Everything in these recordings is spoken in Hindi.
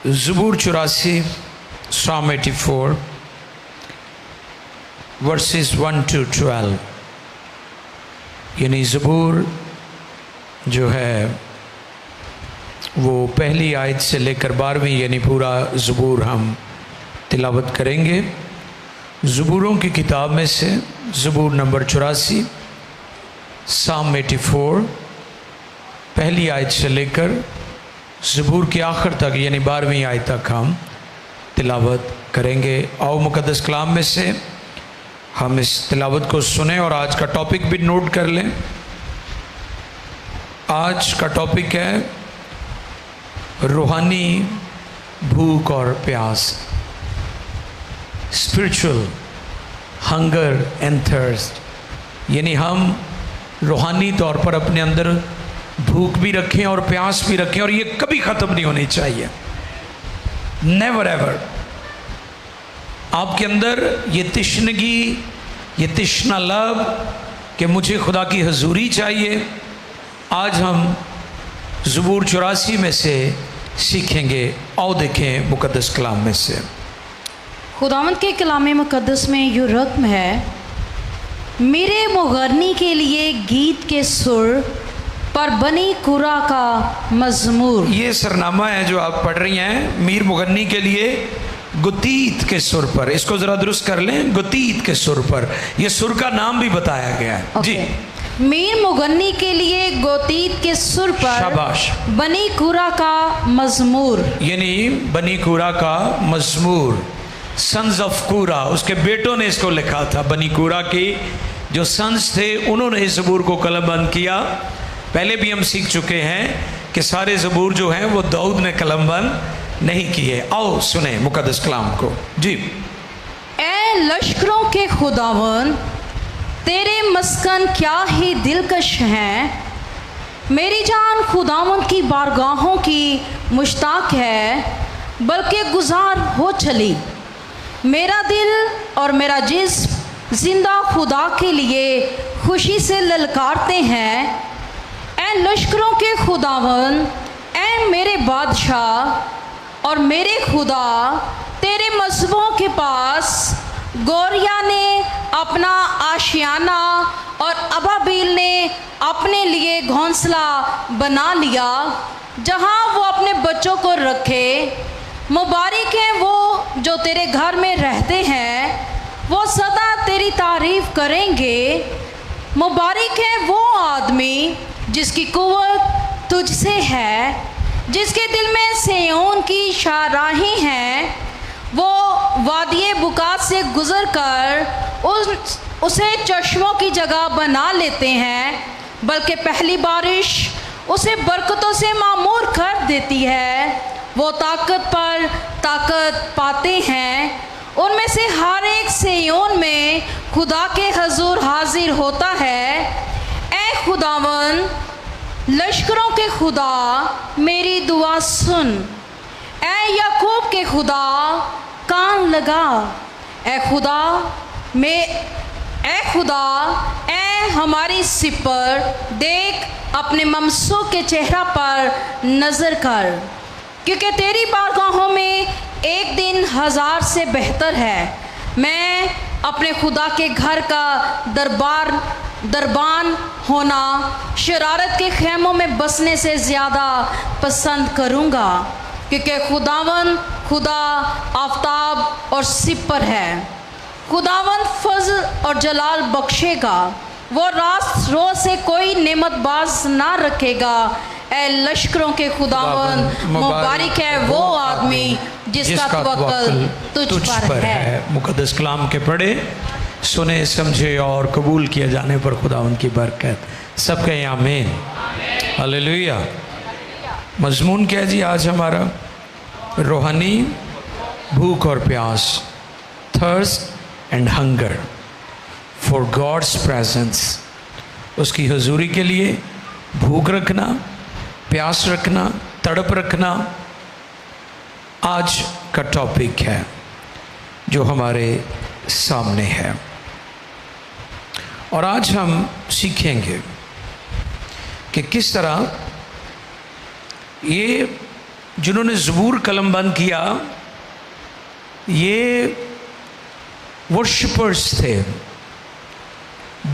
ज़बूर 84 Psalm 84 verses 1 to 12, यानी ज़बूर जो है वो पहली आयत से लेकर 12वीं यानी पूरा ज़बूर हम तिलावत करेंगे। ज़बूरों की किताब में से ज़बूर नंबर 84 Psalm 84 पहली आयत से लेकर ज़बूर के आखिर तक यानी 12वीं आयत तक हम तिलावत करेंगे। आओ मुक़द्दस कलाम में से हम इस तिलावत को सुने और आज का टॉपिक भी नोट कर लें। आज का टॉपिक है रूहानी भूख और प्यास, स्पिरिचुअल हंगर एंड थर्स्ट, यानी हम रूहानी तौर पर अपने अंदर भूख भी रखें और प्यास भी रखें और ये कभी ख़त्म नहीं होनी चाहिए, नेवर एवर। आपके अंदर ये तिश्नगी, ये तिश्ना लब कि मुझे खुदा की हजूरी चाहिए, आज हम ज़बूर 84 में से सीखेंगे। आओ देखें मुक़द्दस कलाम में से। खुदावंद के कलाम मुक़द्दस में यूँ रक़्म है, मेरे मुग़न्नी के लिए गीत के सुर पर बनी कुरा का मज़मूर। ये सरनामा है जो आप पढ़ रही हैं, मीर मुग़न्नी के लिए गुतीत के सुर पर। इसको ज़रा दुरुस्त कर लें, गुतीत के सुर पर। ये सुर का नाम भी बताया गया है जी। मीर मुग़न्नी के लिए गोतीत के सुर पर शाबाश, बनी कुरा का मज़मूर, यानी बनी कुरा का मज़मूर। सन्स ऑफ कुरा, उसके बेटों ने इसको लिखा था। बनी कुरा की जो सन्स थे उन्होंने इस ज़बूर को कलमबंद किया। पहले भी हम सीख चुके हैं कि सारे ज़बूर जो हैं वो दाऊद ने कलमबंद नहीं किए। आओ सुने मुक़द्दस कलाम को जी। ए लश्करों के खुदावन, तेरे मस्कन क्या ही दिलकश हैं। मेरी जान खुदावन की बारगाहों की मुश्ताक है, बल्कि गुजार हो चली। मेरा दिल और मेरा जिस्म जिंदा खुदा के लिए खुशी से ललकारते हैं। ए लश्करों के खुदावन, ए मेरे बादशाह और मेरे खुदा, तेरे मज़हबों के पास गोरिया ने अपना आशियाना और अबाबील ने अपने लिए घोंसला बना लिया, जहाँ वो अपने बच्चों को रखे। मुबारक है वो जो तेरे घर में रहते हैं, वो सदा तेरी तारीफ़ करेंगे। मुबारक है वो आदमी जिसकी कुव्वत तुझसे है, जिसके दिल में सिय्योन की शाहराहें हैं। वो वादिये बुकात से गुज़र कर उसे चश्मों की जगह बना लेते हैं, बल्कि पहली बारिश उसे बरकतों से मामूर कर देती है। वो ताकत पर ताकत पाते हैं, उनमें से हर एक सिय्योन में खुदा के हजूर हाजिर होता है। ए खुदावन, लश्करों के खुदा, मेरी दुआ सुन। ए याकूब के खुदा, कान लगा। ए खुदा, ए हमारी सिपर, देख अपने ममसू के चेहरा पर नज़र कर, क्योंकि तेरी बारगाहों में एक दिन 1000 से बेहतर है। मैं अपने खुदा के घर का दरबान होना शरारत के खेमों में बसने से ज़्यादा पसंद करूँगा, क्योंकि खुदावन खुदा आफताब और सिपर है। खुदावन फज़ल और जलाल बख्शेगा, वो रात रोज़ से कोई नेमत बाज ना रखेगा। ए लश्करों के खुदावन, मुबारक है वो आदमी जिसका तवक्कुल तुझ पर है। मुक़द्दस कलाम के पढ़े, सुने, समझे और कबूल किए जाने पर खुदावन की बरकत। सब कहें आमीन, हालेलुया। मज़मून क्या है जी आज हमारा? रूहानी भूख और प्यास, thirst and hunger for God's presence. उसकी हजूरी के लिए भूख रखना, प्यास रखना, तड़प रखना आज का टॉपिक है जो हमारे सामने है। और आज हम सीखेंगे कि किस तरह ये जिन्होंने ज़बूर कलमबंद किया ये वर्शिपर्स थे,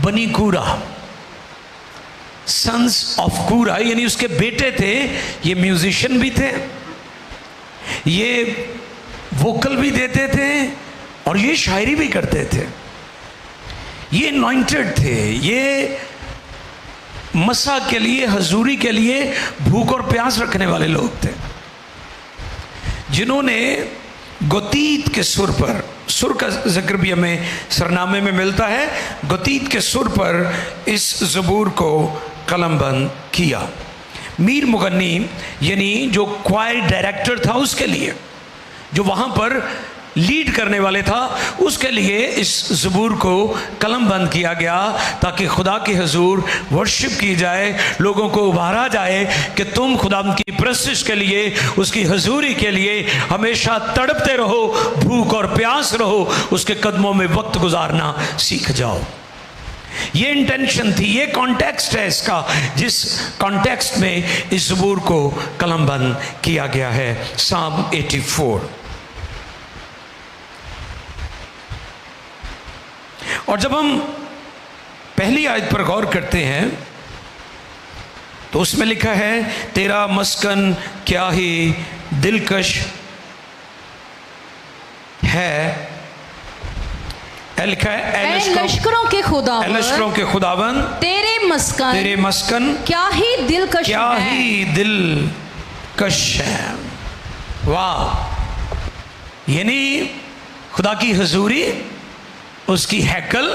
बनी कूरा, सन्स ऑफ कूरा, यानी उसके बेटे थे। ये म्यूजिशियन भी थे, ये वोकल भी देते थे और ये शायरी भी करते थे। ये अनॉइंटेड थे, ये मसा के लिए, हजूरी के लिए भूख और प्यास रखने वाले लोग थे, जिन्होंने गोतीत के सुर पर, सुर का जिक्र भी हमें सरनामे में मिलता है, गोतीत के सुर पर इस ज़बूर को कलमबंद किया। मीर मुगन्नी यानी जो क्वायर डायरेक्टर था उसके लिए, जो वहाँ पर लीड करने वाले था, उसके लिए इस ज़बूर को कलमबंद किया गया ताकि खुदा के हुजूर वर्शिप की जाए, लोगों को उभारा जाए कि तुम खुदा की प्रस्तिश के लिए, उसकी हजूरी के लिए हमेशा तड़पते रहो, भूख और प्यास रहो, उसके कदमों में वक्त गुजारना सीख जाओ। ये इंटेंशन थी, ये कॉन्टेक्स्ट है इसका, जिस कॉन्टेक्स्ट में इस ज़बूर को कलमबंद किया गया है। साम 84। और जब हम पहली आयत पर गौर करते हैं तो उसमें लिखा है, तेरा मस्कन क्या ही दिलकश है। लिखा है, लश्करों के खुदावन, लश्करों के खुदावन, तेरे मस्कन क्या ही दिलकश, क्या ही दिलकश है। वाह, यानी खुदा की हजूरी, उसकी हैकल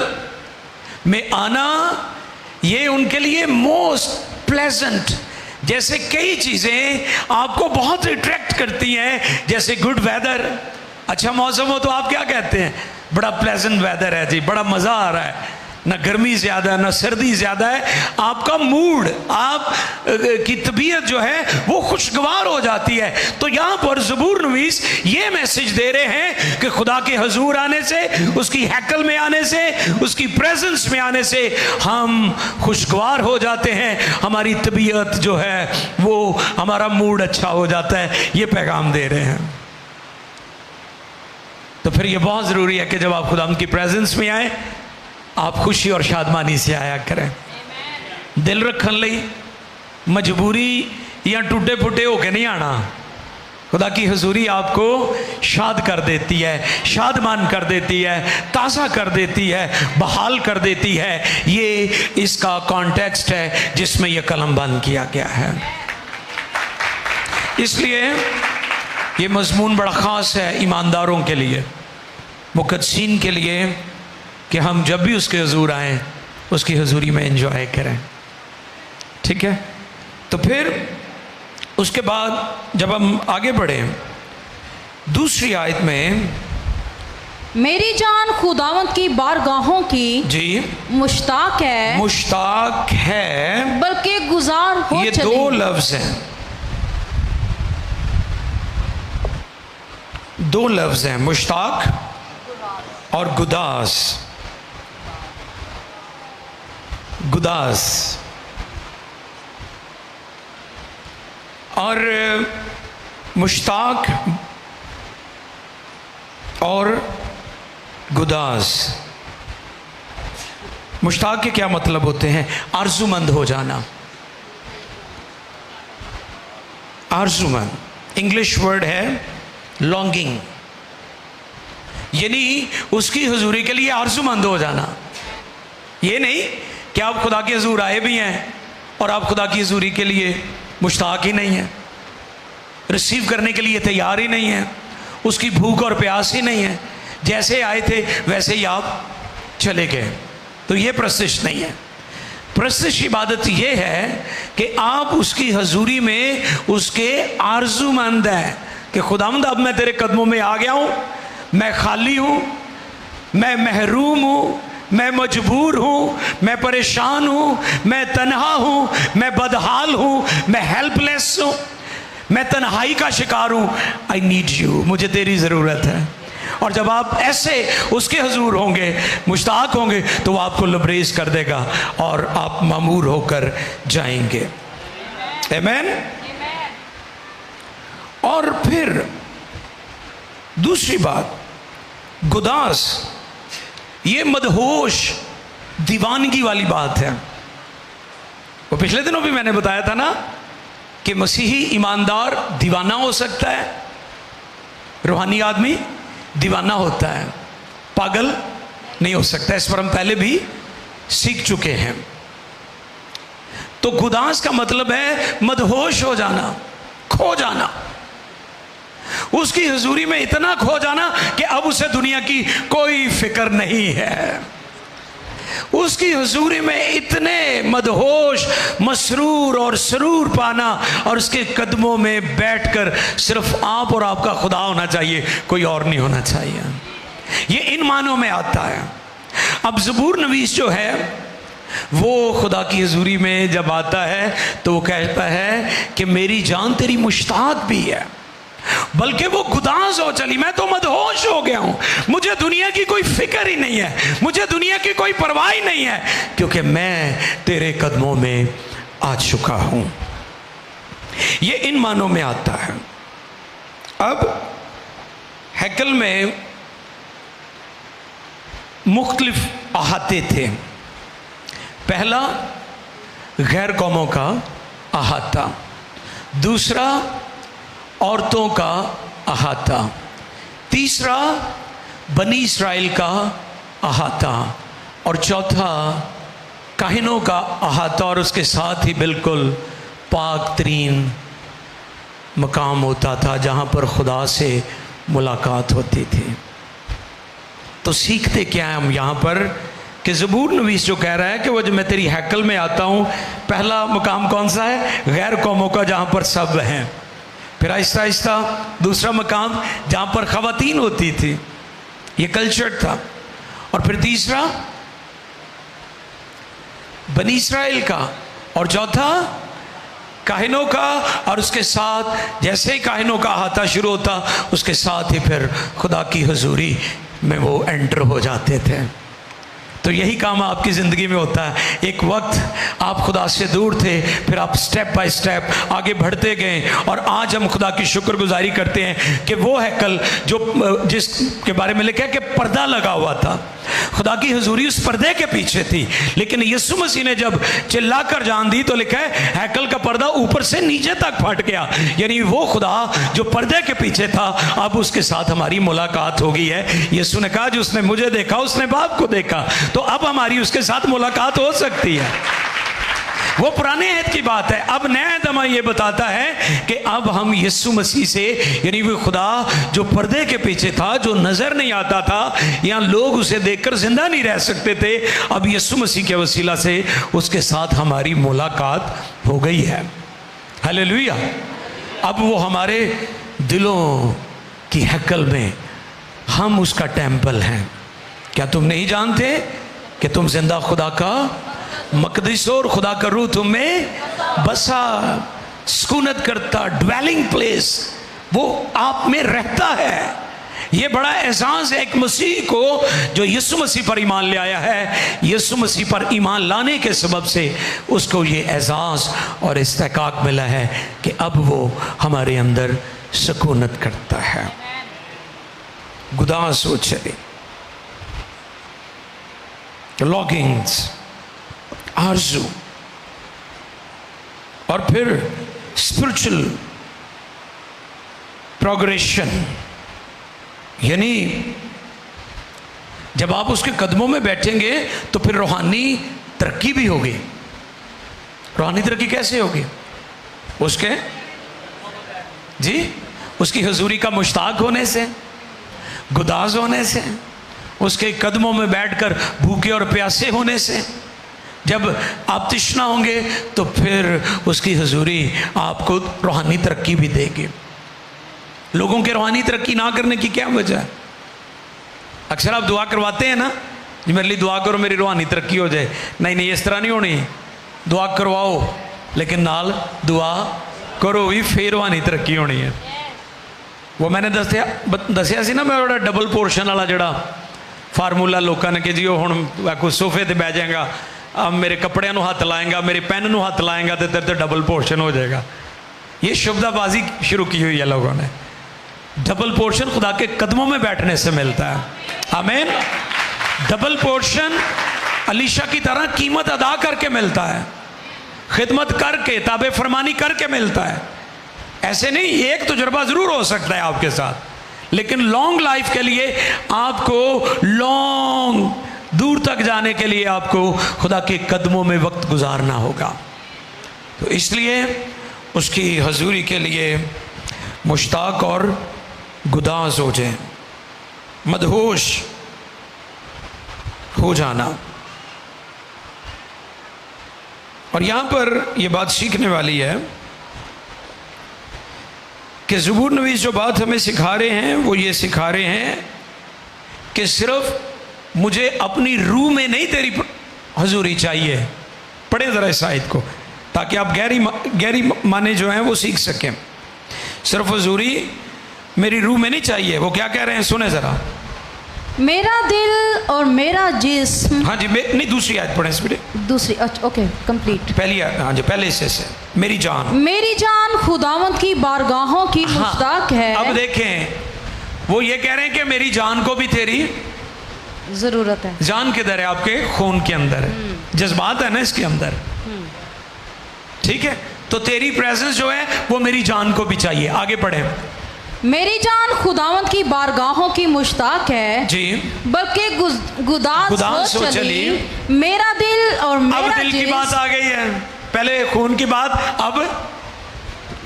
में आना, ये उनके लिए मोस्ट प्लेजेंट, जैसे कई चीज़ें आपको बहुत अट्रैक्ट करती हैं, जैसे गुड वेदर, अच्छा मौसम हो तो आप क्या कहते हैं, बड़ा प्लेजेंट वेदर है जी, बड़ा मज़ा आ रहा है, ना गर्मी ज़्यादा ना सर्दी ज़्यादा है, आपका मूड, आप की तबीयत जो है वो खुशगवार हो जाती है। तो यहाँ पर ज़बूर नवीस ये मैसेज दे रहे हैं कि खुदा के हजूर आने से, उसकी हैकल में आने से, उसकी प्रेजेंस में आने से हम खुशगवार हो जाते हैं, हमारी तबीयत जो है वो, हमारा मूड अच्छा हो जाता है। ये पैगाम दे रहे हैं। तो फिर ये बहुत ज़रूरी है कि जब आप खुदा की प्रेजेंस में आए, आप खुशी और शादमानी से आया करें। दिल रखन लई मजबूरी या टूटे फुटे होके नहीं आना। खुदा की हजूरी आपको शाद कर देती है, शादमान कर देती है, ताज़ा कर देती है, बहाल कर देती है। ये इसका कॉन्टेक्स्ट है जिसमें यह कलमबंद किया गया है। इसलिए ये मजमून बड़ा ख़ास है ईमानदारों के लिए, मुक़द्दसीन के लिए, कि हम जब भी उसके हुजूर आएँ उसकी हुजूरी में एंजॉय करें। ठीक है, तो फिर उसके बाद जब हम आगे बढ़ें, दूसरी आयत में, मेरी जान खुदावंद की बारगाहों की जी मुश्ताक है, मुश्ताक है, बल्कि गुजार हो ये चली। दो लफ्ज़ हैं, दो लफ्ज़ हैं, मुश्ताक और गुदास। गुदास और मुश्ताक और गुदास। मुश्ताक के क्या मतलब होते हैं? आरज़ूमंद हो जाना, आरज़ूमंद इंग्लिश वर्ड है लॉन्गिंग, यानी उसकी हुजूरी के लिए आरज़ूमंद हो जाना। ये नहीं कि आप खुदा के हुजूर आए भी हैं और आप खुदा की हुजूरी के लिए मुश्ताक ही नहीं हैं, रिसीव करने के लिए तैयार ही नहीं हैं, उसकी भूख और प्यास ही नहीं है, जैसे आए थे वैसे ही आप चले गए। तो ये प्रस्तिश नहीं है। प्रस्तिश इबादत ये है कि आप उसकी हजूरी में उसके आरज़ूमंद हैं कि खुदावंद अब मैं तेरे कदमों में आ गया हूँ, मैं खाली हूँ, मैं महरूम हूँ, मैं मजबूर हूँ, मैं परेशान हूँ, मैं तन्हा हूँ, मैं बदहाल हूँ, मैं हेल्पलेस हूँ, मैं तन्हाई का शिकार हूँ। आई नीड यू, मुझे तेरी ज़रूरत है। और जब आप ऐसे उसके हुजूर होंगे, मुश्ताक होंगे, तो वो आपको लबरेज कर देगा और आप मामूर होकर जाएंगे। आमीन। और फिर दूसरी बात, गुदास, ये मदहोश दीवानगी वाली बात है। वो पिछले दिनों भी मैंने बताया था ना कि मसीही ईमानदार दीवाना हो सकता है, रूहानी आदमी दीवाना होता है, पागल नहीं हो सकता। इस पर हम पहले भी सीख चुके हैं। तो गुदास का मतलब है मदहोश हो जाना, खो जाना, उसकी हुजूरी में इतना खो जाना कि अब उसे दुनिया की कोई फिक्र नहीं है। उसकी हुजूरी में इतने मदहोश, मसरूर और सरूर पाना, और उसके कदमों में बैठकर सिर्फ आप और आपका खुदा होना चाहिए, कोई और नहीं होना चाहिए। ये इन मानों में आता है। अब ज़बूर नवीस जो है वो खुदा की हुजूरी में जब आता है तो वो कहता है कि मेरी जान तेरी मुश्ताक भी है, बल्कि वो गुदास हो चली, मैं तो मदहोश हो गया हूं, मुझे दुनिया की कोई फिक्र ही नहीं है, मुझे दुनिया की कोई परवाह ही नहीं है, क्योंकि मैं तेरे कदमों में आ चुका हूं। ये इन मानों में आता है। अब हैकल में मुख्तलिफ अहाते थे। पहला गैर कौमों का अहाता, दूसरा औरतों का अहाता, तीसरा बनी इस्राएल का अहाता, और चौथा काहिनों का अहाता, और उसके साथ ही बिल्कुल पाक तरीन मकाम होता था जहाँ पर खुदा से मुलाकात होती थी। तो सीखते क्या है हम यहाँ पर कि ज़बूर नवीस जो कह रहा है कि वो जब मैं तेरी हैकल में आता हूँ, पहला मकाम कौन सा है? गैर कौमों का, जहाँ पर सब हैं। फिर आहिस्ता आहिस्ता दूसरा मकाम जहाँ पर ख़वातीन होती थी, ये कल्चर था। और फिर तीसरा बनी इस्राएल का, और चौथा काहिनों का, और उसके साथ जैसे ही काहिनों का अहाता शुरू होता उसके साथ ही फिर खुदा की हुजूरी में वो एंटर हो जाते थे। तो यही काम आपकी ज़िंदगी में होता है। एक वक्त आप खुदा से दूर थे, फिर आप स्टेप बाय स्टेप आगे बढ़ते गए, और आज हम खुदा की शुक्रगुजारी करते हैं कि वो हैकल जो जिसके बारे में लिखा है कि पर्दा लगा हुआ था, खुदा की हुजूरी उस पर्दे के पीछे थी, लेकिन यीशु मसीह ने जब चिल्लाकर जान दी तो लिखा है हैकल का पर्दा ऊपर से नीचे तक फट गया। यानी वो खुदा जो पर्दे के पीछे था, अब उसके साथ हमारी मुलाकात हो गई है। यीशु ने कहा जो उसने मुझे देखा उसने बाप को देखा, तो अब हमारी उसके साथ मुलाकात हो सकती है। वो पुराने अहद की बात है। अब नया अहद हमें ये बताता है कि अब हम यीशु मसीह से, यानी वो खुदा जो पर्दे के पीछे था, जो नज़र नहीं आता था, या लोग उसे देखकर जिंदा नहीं रह सकते थे, अब यीशु मसीह के वसीला से उसके साथ हमारी मुलाकात हो गई है। हालेलुया। अब वो हमारे दिलों की हैकल में, हम उसका टेम्पल हैं। क्या तुम नहीं जानते कि तुम जिंदा खुदा का मकदस हो, और खुदा का रूह तुम में बसा, सुकूनत करता, ड्वेलिंग प्लेस वो आप में रहता है। ये बड़ा एहसास है एक मसीह को जो यीशु मसीह पर ईमान ले आया है। यीशु मसीह पर ईमान लाने के सबब से उसको ये एहसास और इस्तेकाक मिला है कि अब वो हमारे अंदर सुकूनत करता है। गुदास हो चले, लॉगिंग्स, आरज़ू, और फिर स्पिरिचुअल प्रोग्रेशन, यानी जब आप उसके कदमों में बैठेंगे तो फिर रूहानी तरक्की भी होगी। रूहानी तरक्की कैसे होगी? उसके जी उसकी हुजूरी का मुश्ताक होने से, गुदाज होने से, उसके कदमों में बैठकर भूखे और प्यासे होने से। जब आप तृष्णा होंगे तो फिर उसकी हुजूरी आपको रूहानी तरक्की भी देगी। लोगों के रूहानी तरक्की ना करने की क्या वजह है? अक्सर आप दुआ करवाते हैं ना, जी मेरे लिए दुआ करो मेरी रूहानी तरक्की हो जाए। नहीं नहीं, इस तरह नहीं होनी। दुआ करवाओ लेकिन नाल दुआ करो भी, फिर रूहानी तरक्की होनी है। वो मैंने दसिया सी ना, मैं बड़ा डबल पोर्शन वाला जड़ा फार्मूला लोगों ने कि जी वो हुण कोई सोफे ते बह जाएगा, अब मेरे कपड़ियां हथ लाएगा, मेरे पेन हाथ लाएगा तो तेरे तो डबल पोर्शन हो जाएगा। ये शुभदाबाजी शुरू की हुई है लोगों ने। डबल पोर्शन खुदा के कदमों में बैठने से मिलता है। आमीन। डबल पोर्शन अलीशा की तरह कीमत अदा करके मिलता है, खिदमत करके, ताबे फरमानी करके मिलता है। ऐसे नहीं, एक तजुर्बा ज़रूर हो सकता है आपके साथ, लेकिन लॉन्ग लाइफ के लिए आपको, लॉन्ग दूर तक जाने के लिए आपको खुदा के कदमों में वक्त गुजारना होगा। तो इसलिए उसकी हजूरी के लिए मुश्ताक और गुदाज हो जाए, मदहोश हो जाना। और यहाँ पर यह बात सीखने वाली है कि ज़बूर नवीस जो बात हमें सिखा रहे हैं वो ये सिखा रहे हैं कि सिर्फ मुझे अपनी रूह में नहीं तेरी हजूरी चाहिए। पढ़ें ज़रा इस आयत को ताकि आप गहरी माने जो हैं वो सीख सकें। सिर्फ हजूरी मेरी रूह में नहीं चाहिए। वो क्या कह रहे हैं, सुने ज़रा। मेरा दिल और मेरा जिस्म। हाँ जी, नहीं दूसरी आयत पढ़ें इस बेटे। दूसरी, अच्छा ओके, कंप्लीट। पहली, हाँ जी, पहले से मेरी जान खुदावंद की बारगाहों की मुश्ताक है। अब देखें, वो ये कह रहे हैं कि मेरी जान को भी तेरी जरूरत है। जान किधर है? आपके खून के अंदर है, जज्बात है ना इसके अंदर, ठीक है। तो तेरी प्रेजेंस जो है वो मेरी जान को भी चाहिए। आगे पढ़े। मेरी जान खुदावंद की बारगाहों की मुश्ताक है जी, बल्कि गुदास हो चली मेरा दिल और मेरा अब दिल की बात आ गई है। पहले खून की बात, अब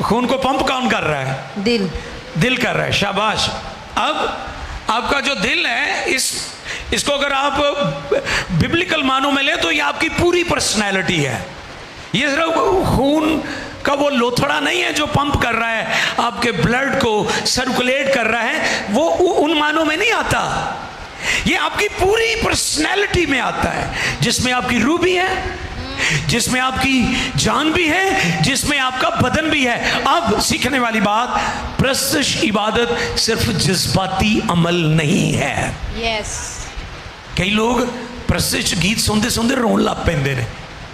खून को पंप कौन कर रहा है? दिल कर रहा है। शाबाश। अब आपका जो दिल है, इसको अगर आप बिब्लिकल मानों में ले तो ये आपकी पूरी पर्सनैलिटी है। ये सिर्फ खून का वो लोथड़ा नहीं है जो पंप कर रहा है, आपके ब्लड को सर्कुलेट कर रहा है, वो उन मानों में नहीं आता। ये आपकी पूरी पर्सनैलिटी में आता है, जिसमें आपकी रूह भी है, जिसमें आपकी जान भी है, जिसमें आपका बदन भी है। अब सीखने वाली बात, प्रस्तुश इबादत सिर्फ जज्बाती अमल नहीं है। यस। कई लोग प्रस्तुश गीत सुनते सुनते रोन लग पेंदे ने।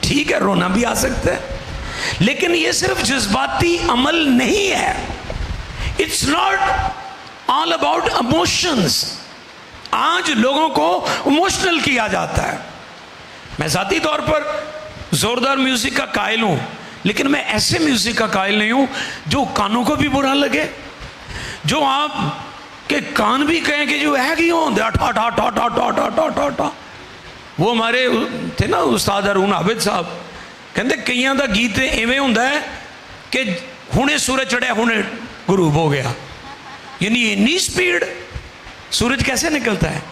ठीक है, रोना भी आ सकता है, लेकिन ये सिर्फ जज्बाती अमल नहीं है। It's not all about emotions. आज लोगों को इमोशनल किया जाता है। मैं ज़ाती तौर पर जोरदार म्यूजिक का कायल हूं, लेकिन मैं ऐसे म्यूजिक का कायल नहीं हूं जो कानों को भी बुरा लगे, जो आप के कान भी कहें कि जो है कि वो हमारे थे ना उस्ताद अरुण आबिद साहब, कहते कईयां दा गीत इवें हुंदा है कि हुणे सूरज चढ़िया हुणे गुरूब हो गया। यानी इतनी स्पीड सूरज कैसे निकलता है?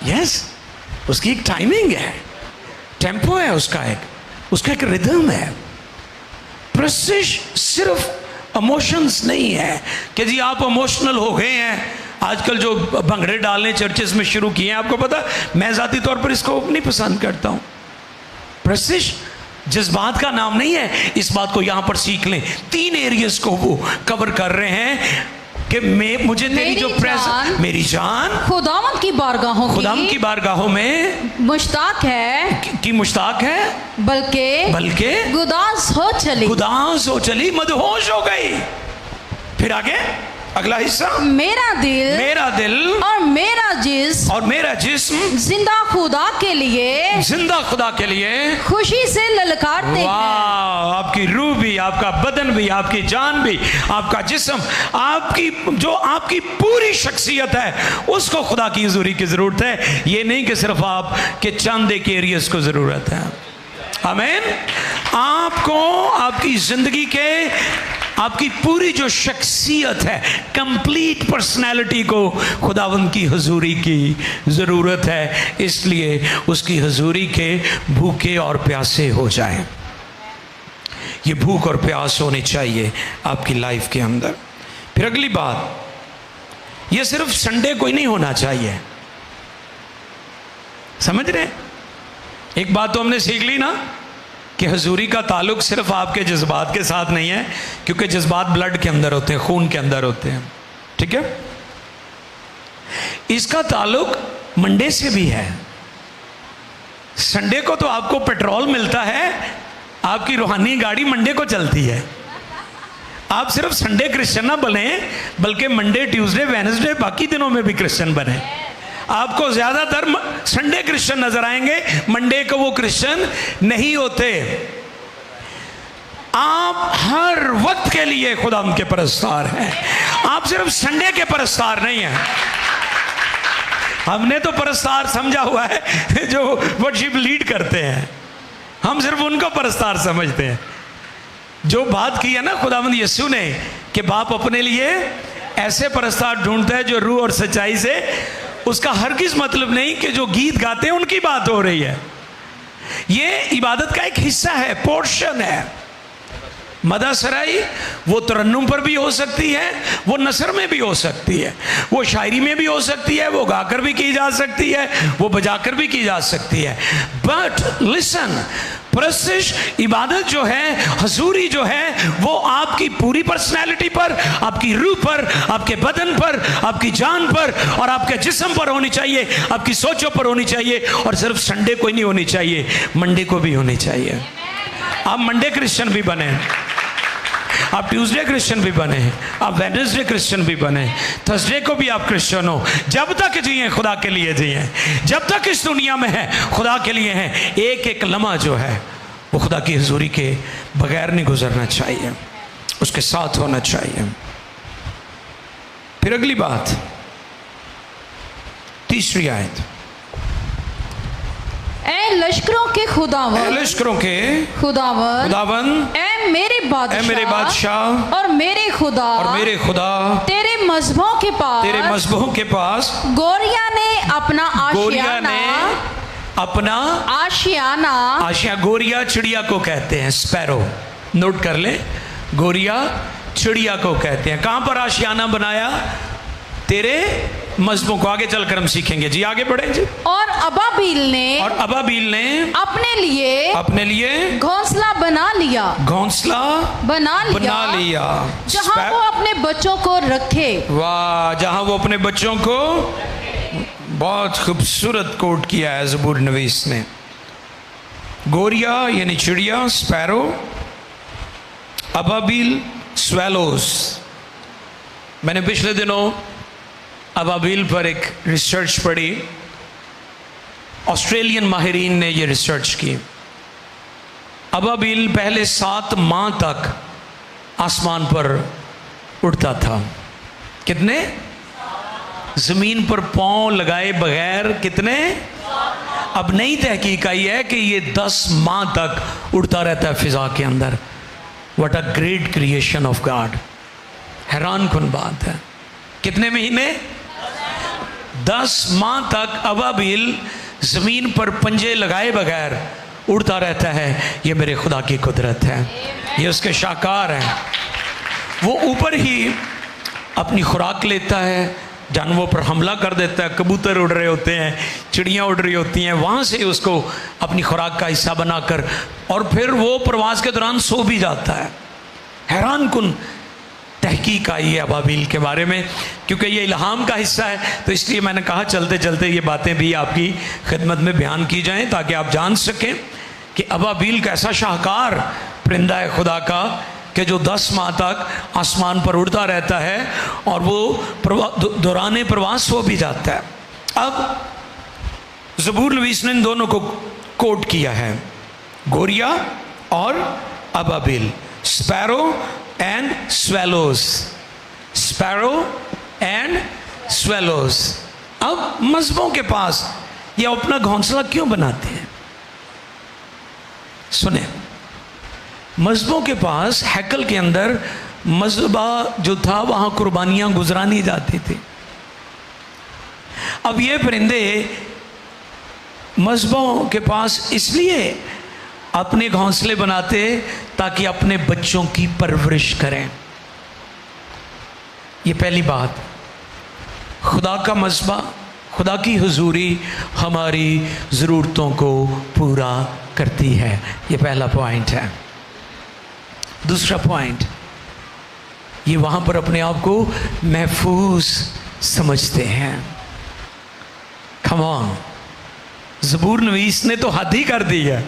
यस, उसकी एक टाइमिंग है, टेम्पो है उसका एक रिदम है। प्रेस्टीज सिर्फ इमोशंस नहीं है कि जी आप इमोशनल हो गए हैं। आजकल जो भंगड़े डालने चर्चेस में शुरू किए हैं, आपको पता, मैं ज़ाती तौर पर इसको नहीं पसंद करता हूँ। प्रेस्टीज जज्बात का नाम नहीं है। इस बात को यहाँ पर सीख लें। 3 एरियाज को वो कवर कर रहे हैं कि मुझे तेरी जो प्रेजेंस, मेरी जान खुदावंद की बारगाहों में मुश्ताक है, की मुश्ताक है, बल्कि गुदास हो चली, मदहोश हो गई। फिर आगे अगला हिस्सा, मेरा दिल और मेरा जिस्म जिंदा खुदा के लिए खुशी से ललकारते हैं। आपकी रूह भी, आपका बदन भी, आपकी जान भी, आपका जिस्म, आपकी पूरी शख्सियत है, उसको खुदा की हजूरी की जरूरत है। ये नहीं कि सिर्फ आप के चंद एक एरियस को जरूरत है। आमीन। आपको आपकी जिंदगी के, आपकी पूरी जो शख्सियत है, कंप्लीट पर्सनैलिटी को खुदावंद की हजूरी की ज़रूरत है। इसलिए उसकी हजूरी के भूखे और प्यासे हो जाएं। ये भूख और प्यास होनी चाहिए आपकी लाइफ के अंदर। फिर अगली बात, ये सिर्फ संडे को ही नहीं होना चाहिए। समझ रहे? एक बात तो हमने सीख ली ना कि हजूरी का ताल्लुक सिर्फ आपके जज्बात के साथ नहीं है, क्योंकि जज्बात ब्लड के अंदर होते हैं, खून के अंदर होते हैं। ठीक है? इसका ताल्लुक मंडे से भी है। संडे को तो आपको पेट्रोल मिलता है आपकी रूहानी गाड़ी मंडे को चलती है। आप सिर्फ संडे क्रिश्चियन ना बने, बल्कि मंडे, ट्यूसडे, वेडनेसडे, बाकी दिनों में भी क्रिश्चियन बने। आपको ज्यादातर संडे क्रिश्चियन नजर आएंगे, मंडे को वो क्रिश्चियन नहीं होते। आप हर वक्त के लिए खुदा उनके परस्तार हैं। आप सिर्फ संडे के परस्तार नहीं हैं। हमने तो परस्तार समझा हुआ है जो वर्शिप लीड करते हैं, हम सिर्फ उनको परस्तार समझते हैं। जो बात की है ना खुदावंद यीशु ने कि बाप अपने लिए ऐसे परस्तार ढूंढता है जो रूह और सच्चाई से, उसका हरगिज़ मतलब नहीं कि जो गीत गाते हैं उनकी बात हो रही है। ये इबादत का एक हिस्सा है, पोर्शन है। मदासराई वो तरन्नुम पर भी हो सकती है, वो नसर में भी हो सकती है, वो शायरी में भी हो सकती है, वो गाकर भी की जा सकती है, वो बजाकर भी की जा सकती है। बट लिसन, परस्तिश इबादत जो है, हजूरी जो है, वो आपकी पूरी पर्सनैलिटी पर, आपकी रूह पर, आपके बदन पर, आपकी जान पर और आपके जिस्म पर होनी चाहिए, आपकी सोचों पर होनी चाहिए। और सिर्फ संडे को ही नहीं होनी चाहिए, मंडे को भी होनी चाहिए। आप मंडे क्रिश्चियन भी बने, आप ट्यूसडे क्रिश्चियन भी बने, आप वेडनेसडे क्रिश्चियन भी बने, थर्सडे को भी आप क्रिश्चियन हो। जब तक जिए खुदा के लिए जिए, जब तक इस दुनिया में है खुदा के लिए है। एक एक लम्हा जो है वो खुदा की हुजूरी के बगैर नहीं गुजरना चाहिए, उसके साथ होना चाहिए। फिर अगली बात, तीसरी आयत, ऐ लश्करों के खुदावन, लश्करों के खुदावन, खुदावन, ऐ मेरे बादशाह और मेरे खुदा, तेरे मजहबों के पास, तेरे मजहबों के पास गोरिया ने अपना आशिया, गोरिया चिड़िया को कहते हैं, स्पैरो, नोट कर ले, गोरिया चिड़िया को कहते हैं। कहां पर आशियाना बनाया? तेरे मजहबों को। आगे चलकर हम सीखेंगे जी, आगे बढ़े जी। और अबाबील ने अपने लिए घोंसला बना लिया, जहां वो अपने बच्चों को रखे। वाह, जहां वो अपने बच्चों को, बहुत खूबसूरत कोट किया है ज़बूर नवीस ने। गोरिया यानी चिड़िया, स्पैरो, अबाबील, स्वेलोस। मैंने पिछले दिनों अबाबील पर एक रिसर्च पढ़ी, ऑस्ट्रेलियन माहिरीन ने ये रिसर्च की। अबाबील पहले 7 माह तक आसमान पर उड़ता था। कितने? ज़मीन पर पाँव लगाए बगैर कितने? अब नई तहकीक आई है कि ये 10 माह तक उड़ता रहता है फिजा के अंदर। What a great creation of God, हैरान कुन बात है। कितने महीने? 10 माह तक अबाबील ज़मीन पर पंजे लगाए बगैर उड़ता रहता है। ये मेरे खुदा की कुदरत है, ये उसके शाहकार हैं। वो ऊपर ही अपनी खुराक लेता है, जानवरों पर हमला कर देता है। कबूतर उड़ रहे होते हैं, चिड़ियाँ उड़ रही होती हैं, वहाँ से उसको अपनी खुराक का हिस्सा बनाकर, और फिर वो प्रवास के दौरान सो भी जाता है। हैरान कुन तहकीक आई है अबाबील के बारे में। क्योंकि ये इल्हाम का हिस्सा है, तो इसलिए मैंने कहा चलते चलते ये बातें भी आपकी खिदमत में बयान की जाएं, ताकि आप जान सकें कि अबाबील कैसा शाहकार परिंदा है खुदा का, कि जो 10 माह तक आसमान पर उड़ता रहता है और वो दौरान प्रवास हो भी जाता है। अब ज़बूर नवीस ने इन दोनों को कोट किया है, गोरिया और अबाबील, sparrow and swallows, sparrow and swallows. अब मजहबों के पास ये अपना घोंसला क्यों बनाते हैं? सुने, मजहबों के पास हैकल के अंदर मजहबा जो था वहाँ कुर्बानियाँ गुजरानी जाती थी। अब ये परिंदे मजहबों के पास इसलिए अपने घोंसले बनाते ताकि अपने बच्चों की परवरिश करें। ये पहली बात, खुदा का मजहबा, खुदा की हुजूरी हमारी ज़रूरतों को पूरा करती है। ये पहला पॉइंट है। दूसरा पॉइंट, ये वहाँ पर अपने आप को महफूज समझते हैं। कम ऑन, ज़बूर नवीस ने तो हद ही कर दी है।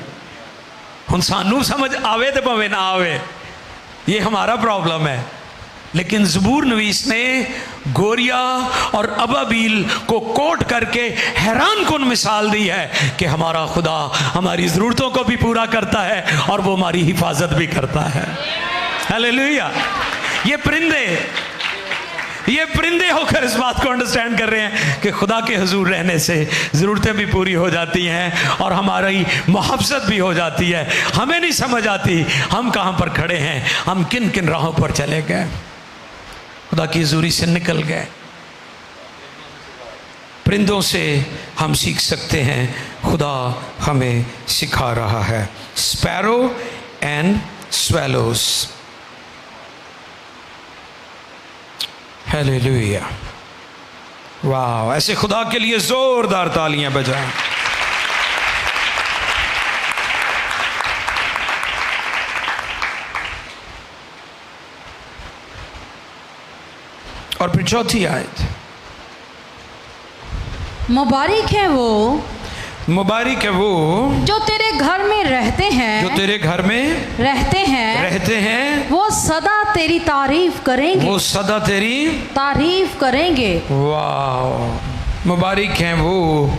हुण सानू समझ आवे तो भावें ना आवे, ये हमारा प्रॉब्लम है। लेकिन ज़बूर नवीस ने गोरिया और अबाबील को कोट करके हैरान कुन मिसाल दी है कि हमारा खुदा हमारी ज़रूरतों को भी पूरा करता है और वो हमारी हिफाजत भी करता है। हालेलुया। ये परिंदे होकर इस बात को अंडरस्टैंड कर रहे हैं कि खुदा के हुजूर रहने से ज़रूरतें भी पूरी हो जाती हैं और हमारी मुहब्बत भी हो जाती है। हमें नहीं समझ आती हम कहाँ पर खड़े हैं, हम किन किन राहों पर चले गए, खुदा की हुजूरी से निकल गए। परिंदों से हम सीख सकते हैं, खुदा हमें सिखा रहा है। Sparrow and swallows. हालेलुया। वाह, ऐसे खुदा के लिए जोरदार तालियां बजाएं। और फिर चौथी आयत, मुबारक है वो जो तेरे घर में रहते हैं, जो तेरे घर में रहते हैं, वो सदा तेरी तारीफ करेंगे, वाह, मुबारक हैं वो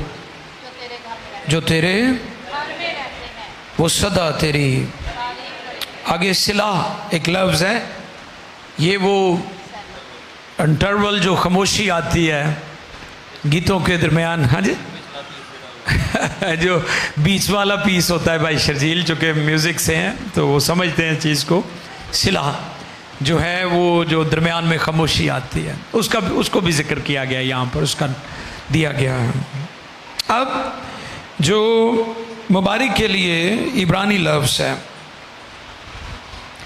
जो तेरे वो सदा तेरी। आगे सिला एक लफ्ज़ है, ये वो इंटरवल जो खामोशी आती है गीतों के दरमियान, हाँ जी जो बीच वाला पीस होता है, भाई शर्जील चूँकि म्यूज़िक से हैं तो वो समझते हैं चीज़ को। सिला जो है वो जो दरमियान में खामोशी आती है, उसको भी जिक्र किया गया यहाँ पर, उसका दिया गया है। अब जो मुबारक के लिए इब्रानी लफ्ज़ है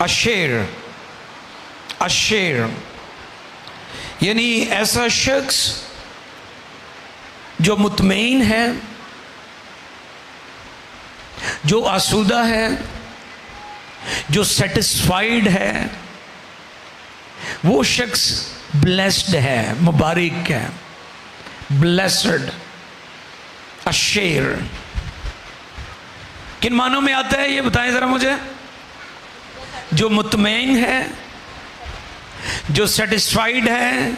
अशेर, यानी ऐसा शख्स जो मुतमईन है, जो आसूदा है, जो सेटिस्फाइड है, वो शख्स ब्लेस्ड है, मुबारक है, ब्लेस्ड। अशेर किन मानों में आता है ये बताएं ज़रा मुझे? जो मुतमईन है, जो सेटिस्फाइड है,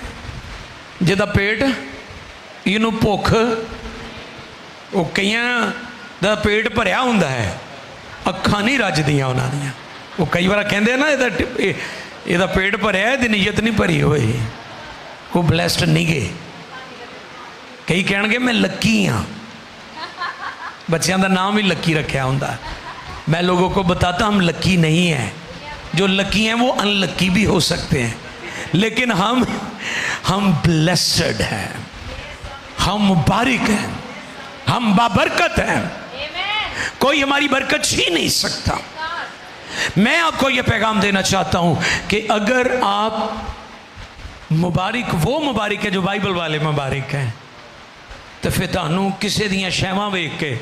जिहदा पेट इनू भुख, वो कईयां दा पेट भरिया हुंदा है, अखां नहीं रजदियां उन्हां दियां। वो कई बार कहते हैं ना ਇਹਦਾ पेट भरिया, ਇਹਦੀ नीयत नहीं भरी होई, वो ब्लैसड नहीं गए। कई कहणगे मैं लक्की हाँ, बच्चों का नाम ही लक्की रखा हुंदा। मैं लोगों को बताता हम लक्की नहीं हैं, जो लक्की हैं वो अनलक्की भी हो सकते हैं, लेकिन हम ब्लेस्ड हैं, हम मुबारक हैं, हम बाबरकत हैं, कोई हमारी बरकत छीन नहीं सकता। मैं आपको यह पैगाम देना चाहता हूं कि अगर आप मुबारक, वो मुबारक है जो बाइबल वाले मुबारक हैं, तो फिर तुहानू किसी दियां शैवां वेख के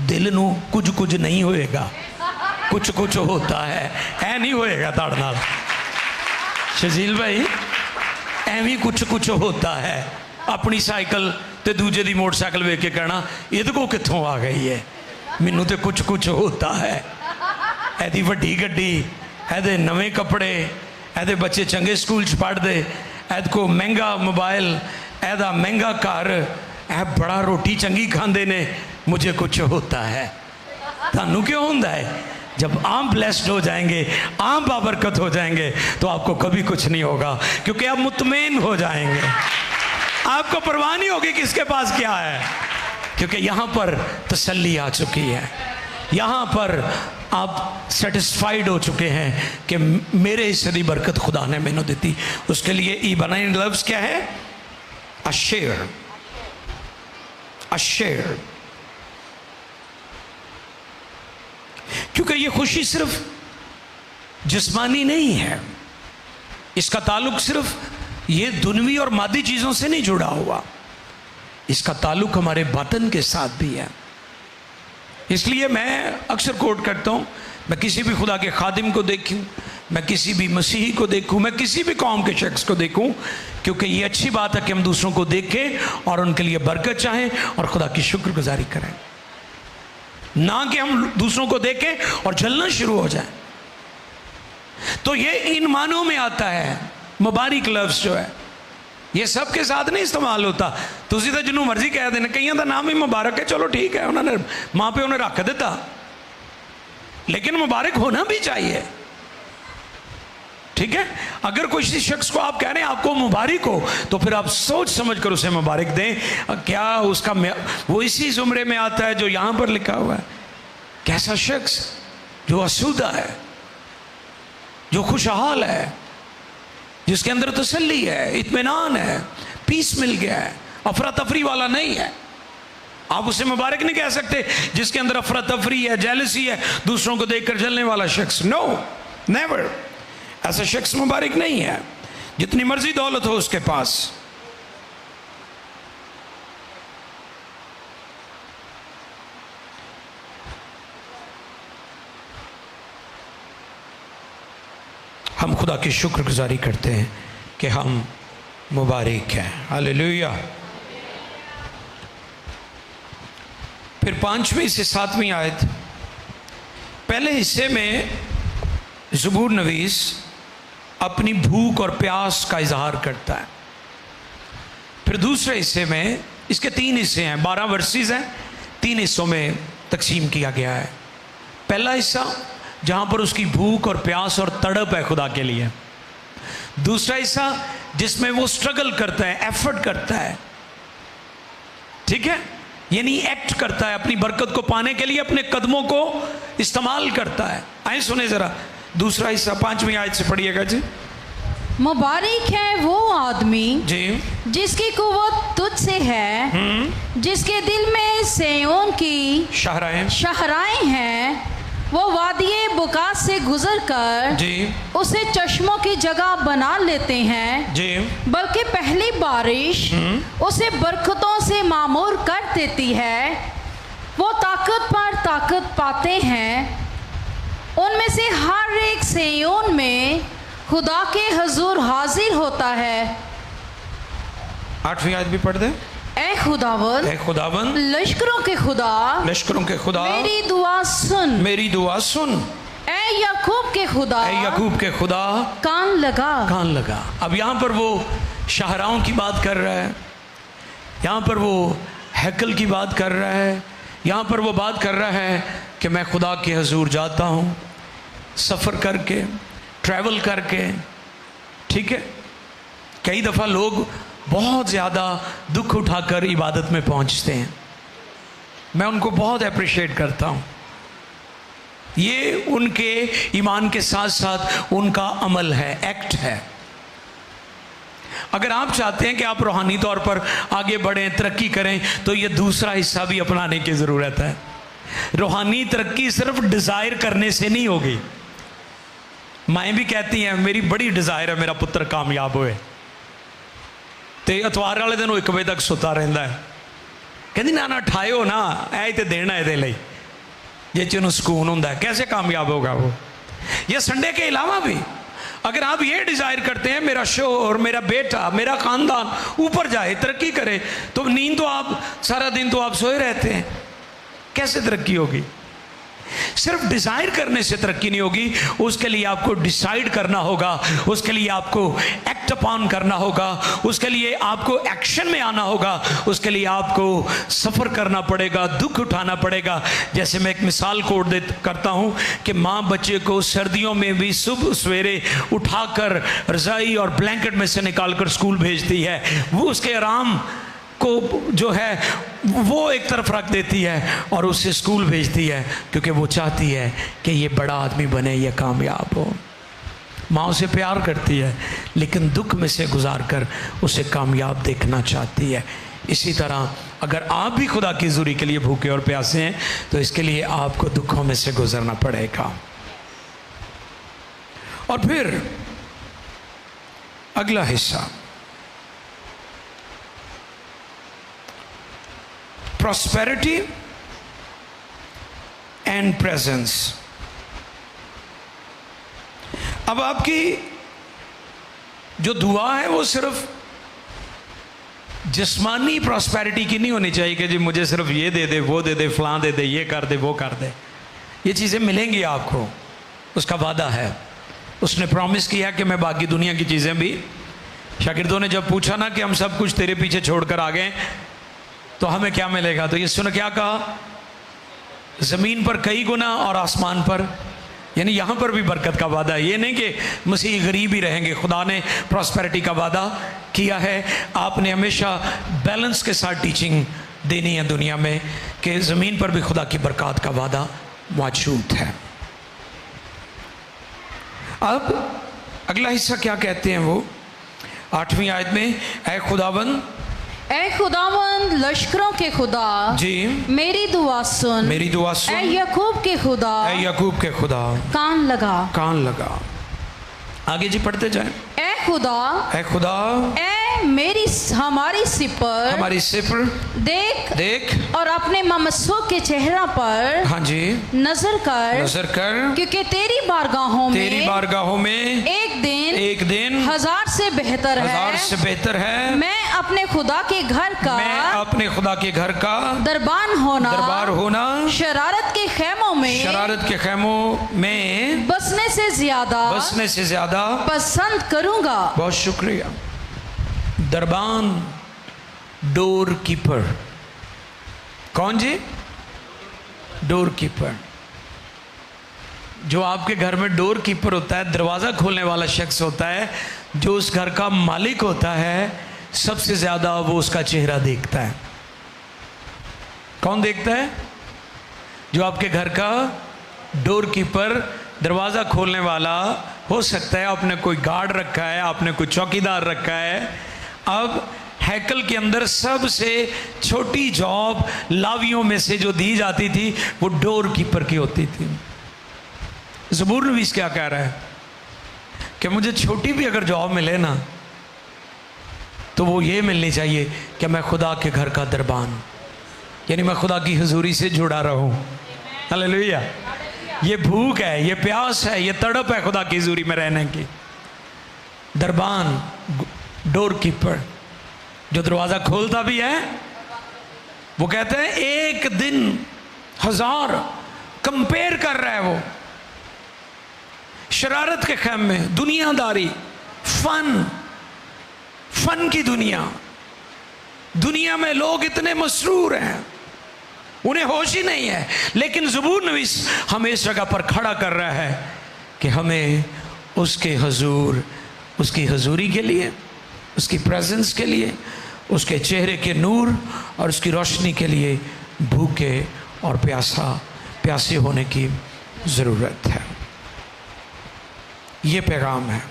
दिल नू कुछ नहीं होएगा, कुछ होता है, ऐ नहीं होएगा तुहाडे नाल शजील भाई, एवं कुछ होता है। अपनी साइकिल तो दूजे दी मोटरसाइकिल वेख के कहना इहदे को कित्थों आ गई है, मैनू तो कुछ होता है। एदी वड्डी गड्डी, एदे नवे कपड़े, एदे बच्चे चंगे स्कूल च पढ़ते, एद को महंगा मोबाइल, एदा महंगा घर, ए बड़ा रोटी चंगी खाते ने, मुझे कुछ होता है। थानू क्यों होता है? जब आप ब्लेस्ड हो जाएंगे, आप बाबरकत हो जाएंगे, तो आपको कभी कुछ नहीं होगा, क्योंकि आप मुतमईन हो जाएंगे, आपको परवाह नहीं होगी किसके पास क्या है, क्योंकि यहाँ पर तसल्ली आ चुकी है, यहाँ पर आप सेटिस्फाइड हो चुके हैं कि मेरे हिस्से की बरकत खुदा ने मैंने दी। उसके लिए इब्रानी लफ्ज़ क्या है? अशेर। क्योंकि ये खुशी सिर्फ जिस्मानी नहीं है, इसका ताल्लुक सिर्फ ये दुनवी और मादी चीज़ों से नहीं जुड़ा हुआ, इसका ताल्लुक हमारे बातन के साथ भी है। इसलिए मैं अक्सर कोट करता हूँ, मैं किसी भी खुदा के खादिम को देखूँ, मैं किसी भी मसीही को देखूँ, मैं किसी भी कौम के शख्स को देखूँ, क्योंकि ये अच्छी बात है कि हम दूसरों को देखें और उनके लिए बरकत चाहें और खुदा की शुक्रगुजारी करें। ना कि हम दूसरों को देखें और जलना शुरू हो जाए। तो ये इन मानों में आता है। मुबारक लफ्ज़ जो है ये सब के साथ नहीं इस्तेमाल होता। तुसी तो जिन्हों मर्जी कह देना, कईयों का नाम ही मुबारक है, चलो ठीक है, उन्होंने माँ प्यो ने रख दिता, लेकिन मुबारक होना भी चाहिए। ठीक है, अगर कोई शख्स को आप कह रहे हैं आपको मुबारक हो, तो फिर आप सोच समझ कर उसे मुबारक दें। क्या उसका वो इसी जुमरे में आता है जो यहां पर लिखा हुआ है? कैसा शख्स जो आसूदा है, जो खुशहाल है, जिसके अंदर तसल्ली है, इत्मीनान है, पीस मिल गया है, अफरा तफरी वाला नहीं है। आप उसे मुबारक नहीं कह सकते जिसके अंदर अफरा तफरी है, जेलसी है, दूसरों को देखकर जलने वाला शख्स। No, never. ऐसा शख्स मुबारक नहीं है, जितनी मर्जी दौलत हो उसके पास। हम खुदा की शुक्रगुजारी करते हैं कि हम मुबारक हैं। हालेलुया। फिर 5वीं से 7वीं आयत, पहले हिस्से में ज़बूर नवीस अपनी भूख और प्यास का इजहार करता है। फिर दूसरे हिस्से में, इसके 3 हिस्से हैं, 12 वर्सेस हैं, 3 हिस्सों में तकसीम किया गया है। पहला हिस्सा जहाँ पर उसकी भूख और प्यास और तड़प है खुदा के लिए। दूसरा हिस्सा जिसमें वो स्ट्रगल करता है, एफर्ट करता है, ठीक है, यानी एक्ट करता है, अपनी बरकत को पाने के लिए अपने कदमों को इस्तेमाल करता है। आइए सुने ज़रा दूसरा हिस्सा 5वीं आयत से पढ़िएगा जी। मुबारक है वो आदमी जी जिसकी कुव्वत तुझ से है, जिसके दिल में सिय्योन की शाहराएं हैं। वो वादिये बुकात से गुजर कर जी उसे चश्मों की जगह बना लेते हैं जी, बल्कि पहली बारिश उसे बरकतों से मामूर कर देती है। वो ताकत पर ताकत पाते हैं, उनमें से हर एक सिय्योन में खुदा के हुजूर हाजिर होता है। 8वीं आयत भी पढ़ दे। ऐ खुदावंद लश्करों के खुदा मेरी दुआ सुन। ऐ याकूब के खुदा कान लगा। अब यहाँ पर वो शाहराओं की बात कर रहा है, यहाँ पर वो हैकल की बात कर रहा है, यहाँ पर वो बात कर रहा है कि मैं खुदा के हुजूर जाता हूँ सफ़र करके, ट्रैवल करके। ठीक है, कई दफ़ा लोग बहुत ज़्यादा दुख उठाकर इबादत में पहुंचते हैं, मैं उनको बहुत अप्रिशिएट करता हूं। ये उनके ईमान के साथ साथ उनका अमल है, एक्ट है। अगर आप चाहते हैं कि आप रूहानी तौर पर आगे बढ़ें, तरक्की करें, तो ये दूसरा हिस्सा भी अपनाने की ज़रूरत है। रूहानी तरक्की सिर्फ डिज़ायर करने से नहीं होगी। माएँ भी कहती हैं मेरी बड़ी डिज़ायर है मेरा पुत्र कामयाब होए, तो इतवार वाले दिन 1 बजे तक सुता रहता है, कहती ना ठायो ना, ऐ तो देना ये जे चीज़ सुकून होता है, कैसे कामयाब होगा वो। या संडे के अलावा भी अगर आप ये डिज़ायर करते हैं मेरा शोहर, मेरा बेटा, मेरा ख़ानदान ऊपर जाए, तरक्की करे, तो नींद तो आप सारा दिन तो आप सोए रहते हैं, कैसे तरक्की होगी। सिर्फ डिज़ायर करने से तरक्की नहीं होगी, उसके लिए आपको डिसाइड करना होगा, उसके लिए आपको एक्ट अपॉन करना होगा, उसके लिए आपको एक्शन में आना होगा, उसके लिए आपको सफ़र करना पड़ेगा, दुख उठाना पड़ेगा। जैसे मैं एक मिसाल कोट करता हूँ कि माँ बच्चे को सर्दियों में भी सुबह सवेरे उठाकर रज़ाई और ब्लैंकेट में से निकाल कर स्कूल भेजती है, वो उसके आराम को जो है वो एक तरफ रख देती है और उसे स्कूल भेजती है, क्योंकि वो चाहती है कि ये बड़ा आदमी बने, ये कामयाब हो। माँ उसे प्यार करती है, लेकिन दुख में से गुजार कर उसे कामयाब देखना चाहती है। इसी तरह अगर आप भी खुदा की हुजूरी के लिए भूखे और प्यासे हैं, तो इसके लिए आपको दुखों में से गुजरना पड़ेगा। और फिर अगला हिस्सा, प्रॉस्पेरिटी एंड प्रेजेंस। अब आपकी जो दुआ है वो सिर्फ जिस्मानी प्रॉस्पेरिटी की नहीं होनी चाहिए कि जी मुझे सिर्फ ये दे दे, वो दे दे, फलां दे दे, ये कर दे, वो कर दे। ये चीज़ें मिलेंगी आपको, उसका वादा है। उसने प्रॉमिस किया कि मैं बाकी दुनिया की चीज़ें भी। शागिर्दों ने जब पूछा ना कि हम सब कुछ तेरे पीछे छोड़कर आ गए तो हमें क्या मिलेगा, तो यीशु ने क्या कहा, ज़मीन पर कई गुना और आसमान पर, यानी यहाँ पर भी बरकत का वादा है। ये नहीं कि मसीह गरीब ही रहेंगे, खुदा ने प्रॉस्पेरिटी का वादा किया है। आपने हमेशा बैलेंस के साथ टीचिंग देनी है दुनिया में कि ज़मीन पर भी खुदा की बरकत का वादा मौजूद है। अब अगला हिस्सा क्या कहते हैं वो 8वीं आयत में, ऐ खुदावन, ऐ खुदावन लश्करों के खुदा जी मेरी दुआ सुन, मेरी दुआ ऐ सुन, याकूब के खुदा ऐ याकूब के खुदा कान लगा। कान लगा। आगे जी पढ़ते जाएं। ऐ खुदा, ऐ खुदा ऐ मेरी हमारी सिपर हमारी सिपर देख देख और अपने ममस्सों के चेहरा पर हाँ जी नजर कर, नजर कर, क्योंकि तेरी बारगाहों तेरी में बारगाहों में एक दिन हजार से बेहतर से है। बेहतर है। मैं अपने खुदा के घर का मैं अपने खुदा के घर का दरबार होना शरारत के खेमों में शरारत के खेमों में बसने से ज्यादा पसंद करूंगा। बहुत शुक्रिया। दरबान, डोर कीपर, कौन जी? Door keeper. जो आपके घर में डोर कीपर होता है, दरवाज़ा खोलने वाला शख्स होता है, जो उस घर का मालिक होता है, सबसे ज़्यादा वो उसका चेहरा देखता है। कौन देखता है? जो आपके घर का डोर कीपर, दरवाज़ा खोलने वाला हो सकता है। आपने कोई गार्ड रखा है, आपने कोई चौकीदार रखा है। अब हैकल के अंदर सबसे छोटी जॉब लावियों में से जो दी जाती थी वो डोर कीपर की होती थी। ज़बूर नवीस क्या कह रहा है कि मुझे छोटी भी अगर जॉब मिले ना तो वो ये मिलनी चाहिए कि मैं खुदा के घर का दरबान, यानी मैं खुदा की हुजूरी से जुड़ा रहूं। हालेलुया। ये भूख है, ये प्यास है, ये तड़प है खुदा की हुजूरी में रहने की। दरबान, डोर कीपर, जो दरवाज़ा खोलता भी है। वो कहते हैं एक दिन हजार, कंपेयर कर रहा है वो शरारत के खेम में, दुनियादारी, फन की दुनिया में लोग इतने मसरूर हैं, उन्हें होश ही नहीं है। लेकिन ज़बूर नवीस हमें इस जगह पर खड़ा कर रहा है कि हमें उसके हुजूर, उसकी हुजूरी के लिए, उसकी प्रेजेंस के लिए, उसके चेहरे के नूर और उसकी रोशनी के लिए भूखे और प्यासे होने की ज़रूरत है। ये पैगाम है।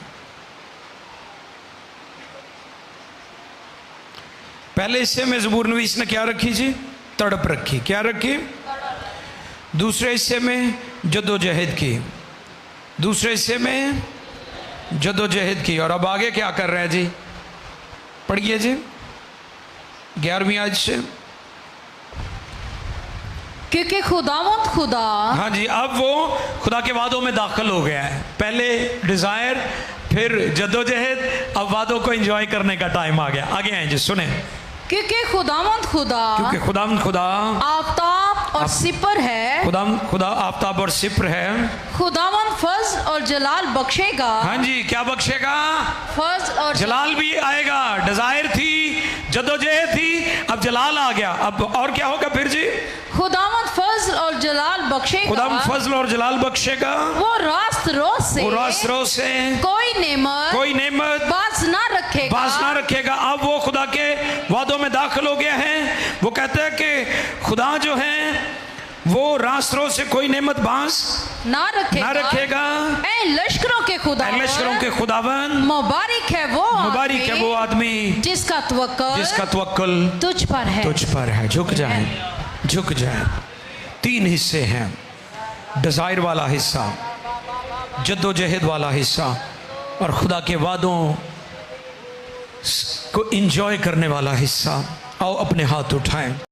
पहले हिस्से में ज़बूर नवीस ने क्या रखी जी? तड़प रखी। क्या रखी? दूसरे हिस्से में जद्दोजहद की, दूसरे हिस्से में जद्दोजहद की। और अब आगे क्या कर रहे हैं जी? पढ़िए जी 11वीं आयत से। क्योंकि खुदावंद खुदा, हाँ जी, अब वो खुदा के वादों में दाखिल हो गया है। पहले डिज़ायर, फिर जद्दोजहद, अब वादों को एंजॉय करने का टाइम आ गया। आगे आए जी, सुने। क्योंकि खुदावंद खुदा आफताब और सिपर है, खुदा आफताब और सिपर है। खुदावंद फज़ल और जलाल बख्शेगा। हाँ जी, क्या बख्शेगा? फज़ल और जलाल भी आएगा। डिजायर थी, जद्दोजहद थी, अब जलाल आ गया। अब और क्या होगा फिर जी? खुदावंद फज़ल और जलाल बख्शेगा। खुदावंद फज़ल और जलाल बख्शेगा। वो रास्त रोज से कोई नेमत बाज ना रखेगा। अब वो खुदा के वादों में दाखिल हो गया है। वो कहता है कि खुदा जो है वो रास्त रोज से कोई नेमत बाज ना रखेगा। ऐ लश्करों के खुदावन, मुबारक है वो आदमी जिसका तवक्कुल तुझ पर है। झुक जाए। 3 हिस्से हैं। डिजायर वाला हिस्सा, जद्दोजहद वाला हिस्सा, और खुदा के वादों को एंजॉय करने वाला हिस्सा। आओ अपने हाथ उठाएं।